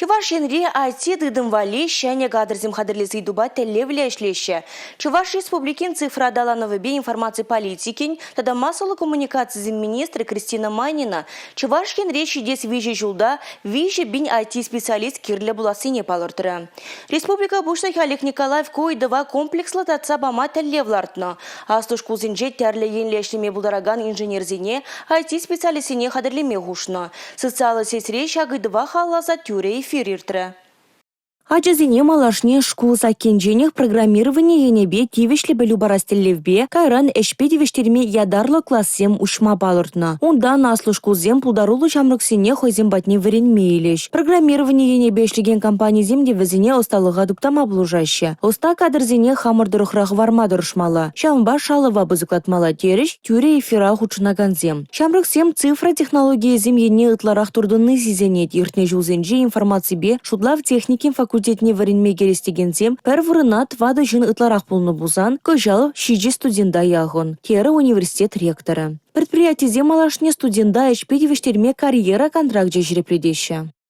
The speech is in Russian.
Чуваш енре айти дыдым вали шәне гадырзим хадырлесі дуба тәллевлі әшлеші. Чуваш республикин цифра далановы бе информации политикин, тада массовый коммуникации министр Кристина Майнина, Чуваш енре шидес вижи жулда, вижи бин IT-специалист кирлі буласыне палыртыры. Республика Буштах Олег Николаев койдыва комплекслы татса бама тәллевлартны. Астушку зинже тәрлі енлешлеме булдараган инженерзине IT-специалистине хадырлеме хушны. Социалы сесре шагыдыва халлаза тюре эфир иртірі. Аджазине малашне школ закенженех программирование енебе тивешлі білу барастеллевбе кайран эшпе тивештерме ядарлы классем ушма балыртна. Онда наслы школзем пулдарулы жамрыксене хойзем батне варенмейлеш. Программирование енебе эшлеген компания земдевізіне осталыға дуптама блужаще. Оста кадрзине хамырдырықрақ варма дұрышмалы. Шамба шалыва бызыклатмала тереш тюре эфира хучынаганзем. Жамрыксем цифра технология земьене ытларақ турдыны зизенет иртне жузенже информации бе шудлав техникин факультетне варенме керестегензем пәр вырынат вады жын ытларақ пулны бузан көжал шиджи студента яғын. Кері университет ректоры. Предприятие малашне студента эшпедевештерме карьера контракт жежірепредеші.